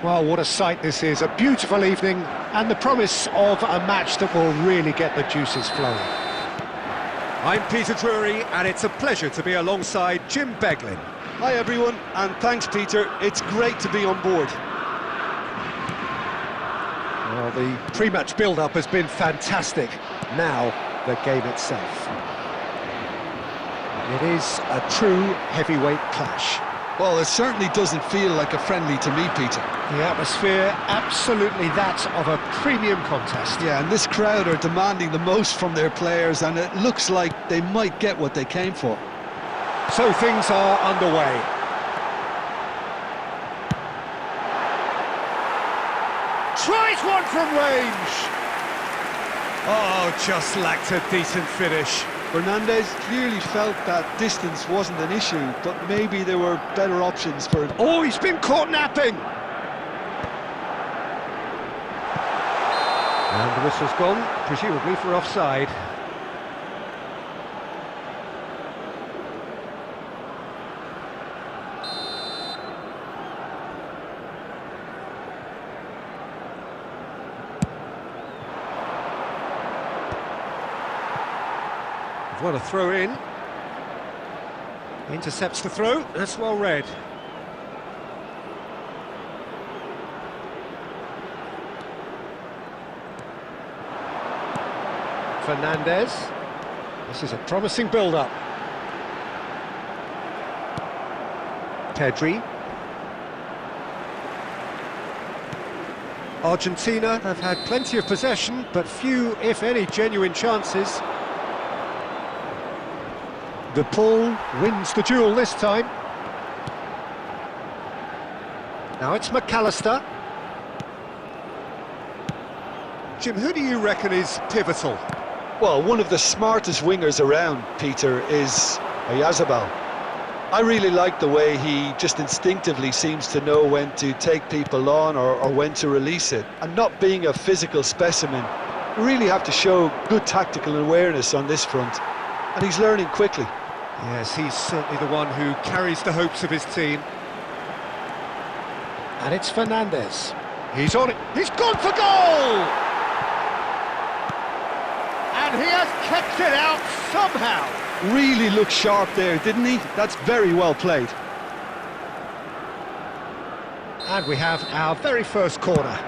Well, what a sight this is. A beautiful evening and the promise of a match that will really get the juices flowing. I'm Peter Drury, and it's a pleasure to be alongside Jim Beglin. Hi everyone, and thanks Peter, it's great to be on board. Well, the pre-match build-up has been fantastic. Now, the game itself. It is a true heavyweight clash. Well, it certainly doesn't feel like a friendly to me, Peter. The atmosphere, absolutely that of a premium contest. Yeah, and this crowd are demanding the most from their players, and it looks like they might get what they came for. So things are underway. Tries one from range. Oh, just lacked a decent finish. Fernandez clearly felt that distance wasn't an issue, but maybe there were better options for him. Oh, he's been caught napping. And the whistle's gone, presumably for offside. What a throw in. Intercepts the throw, that's well read. Fernandez. This is a promising build-up. Pedri. Argentina have had plenty of possession, but few, if any, genuine chances. The Paul wins the duel this time. Now it's McAllister. Jim, who do you reckon is pivotal? Well, one of the smartest wingers around, Peter, is Oyarzabal. I really like the way he just instinctively seems to know when to take people on or when to release it. And not being a physical specimen, you really have to show good tactical awareness on this front. And he's learning quickly. Yes, he's certainly the one who carries the hopes of his team. And it's Fernandez. He's on it. He's gone for goal! And he has kept it out somehow. Really looked sharp there, didn't he? That's very well played. And we have our very first corner.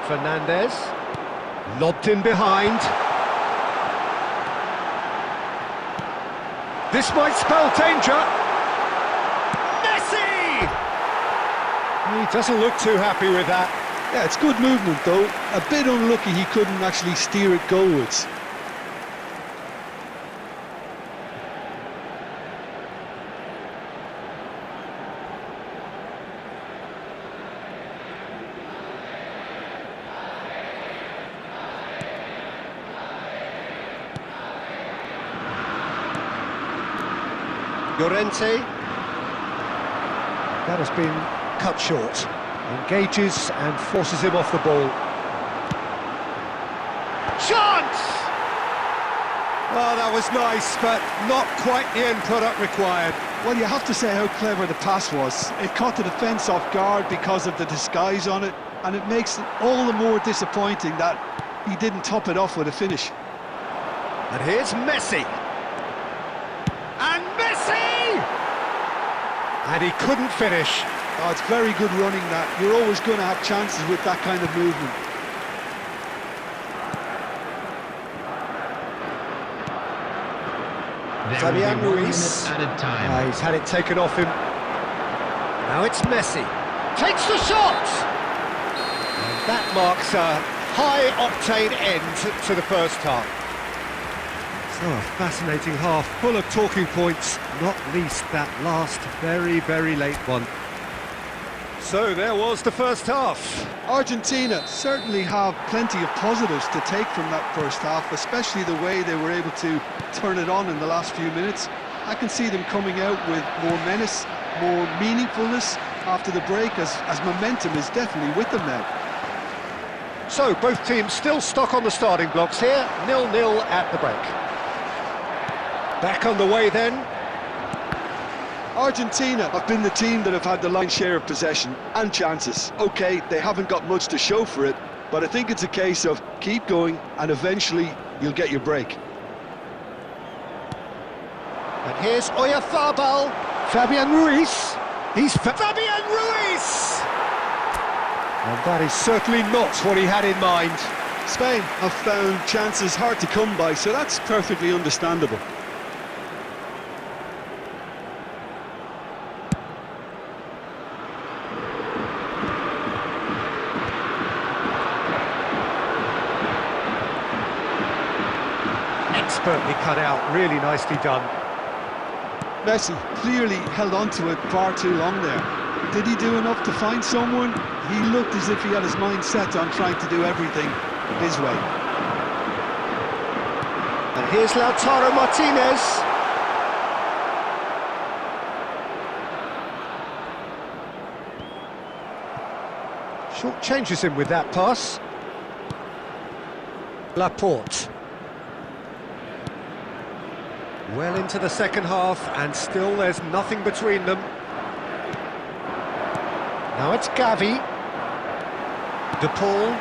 Fernandez, lobbed in behind. This might spell danger. Messi! He doesn't look too happy with that. Yeah, it's good movement though. A bit unlucky he couldn't actually steer it goalwards. Llorente, that has been cut short, engages and forces him off the ball. Chance! Oh, that was nice, but not quite the end product required. Well, you have to say how clever the pass was. It caught the defence off guard because of the disguise on it, and it makes it all the more disappointing that he didn't top it off with a finish. And here's Messi. And Messi! And he couldn't finish. Oh, it's very good running that. You're always going to have chances with that kind of movement. Fabian Ruiz. He's had it taken off him. Now it's Messi. Takes the shot! And that marks a high-octane end to the first half. So a fascinating half, full of talking points, not least that last very, very late one. So there was the first half. Argentina certainly have plenty of positives to take from that first half, especially the way they were able to turn it on in the last few minutes. I can see them coming out with more menace, more meaningfulness after the break, as momentum is definitely with them now. So, both teams still stuck on the starting blocks here, 0-0 at the break. Back on the way then. Argentina have been the team that have had the lion's share of possession and chances. OK, they haven't got much to show for it, but I think it's a case of keep going and eventually you'll get your break. And here's Oyarzabal, Fabian Ruiz. Fabian Ruiz! And that is certainly not what he had in mind. Spain have found chances hard to come by, so that's perfectly understandable. Expertly cut out, really nicely done. Messi clearly held on to it far too long there. Did he do enough to find someone? He looked as if he had his mind set on trying to do everything his way. And here's Lautaro Martinez. Short changes him with that pass. Laporte. Well into the second half, and still there's nothing between them. Now it's Gavi. De Paul.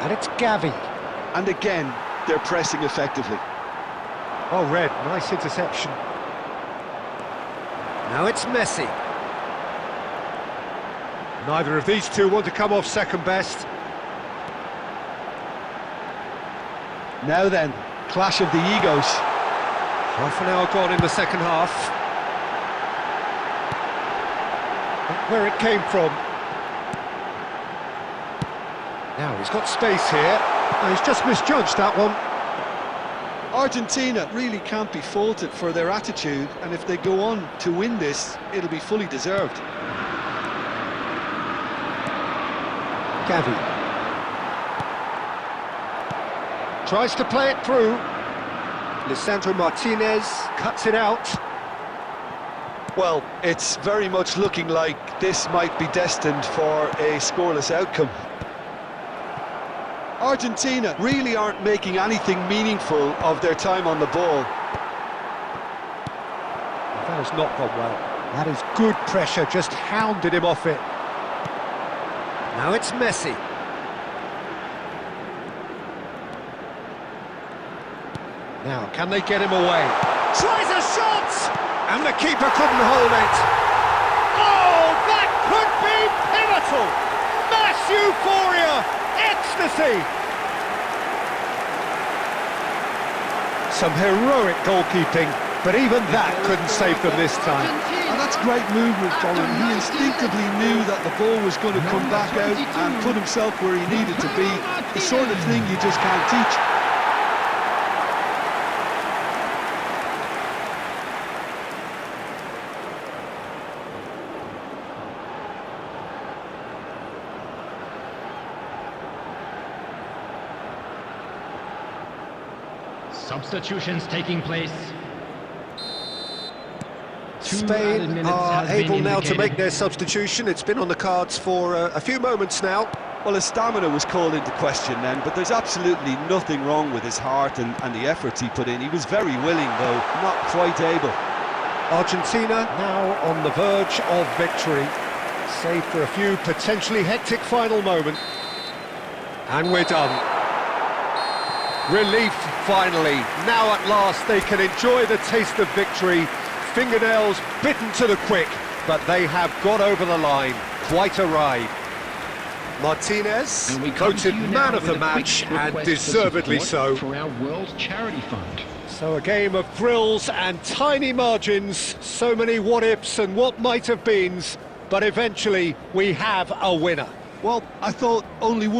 And it's Gavi. And again, they're pressing effectively. Oh, Red, nice interception. Now it's Messi. Neither of these two want to come off second best. Now then, clash of the egos. Half an hour gone in the second half. Look where it came from. Now he's got space here. Oh, he's just misjudged that one. Argentina really can't be faulted for their attitude, and if they go on to win this, it'll be fully deserved. Gavi. Tries to play it through. Lisandro Martinez cuts it out. Well, it's very much looking like this might be destined for a scoreless outcome. Argentina really aren't making anything meaningful of their time on the ball. That has not gone well. That is good pressure, just hounded him off it. Now it's Messi. Now, can they get him away? Tries a shot! And the keeper couldn't hold it. Oh, that could be pivotal! Mass euphoria! Ecstasy! Some heroic goalkeeping, but even that couldn't save them this time. And that's great movement from him. He instinctively knew that the ball was going to come back out and put himself where he needed to be. The sort of thing you just can't teach. Substitutions taking place. Spain are able now to make their substitution. It's been on the cards for a few moments now. Well, his stamina was called into question then, but there's absolutely nothing wrong with his heart and the efforts he put in. He was very willing, though not quite able. Argentina now on the verge of victory, save for a few potentially hectic final moments. And we're done. Relief, finally. Now at last they can enjoy the taste of victory. Fingernails bitten to the quick, but they have got over the line. Quite a ride. Martinez, voted man of the match, and deservedly so. For our World Charity Fund. So a game of thrills and tiny margins, so many what-ifs and what might-have-beens, but eventually we have a winner. Well, I thought only one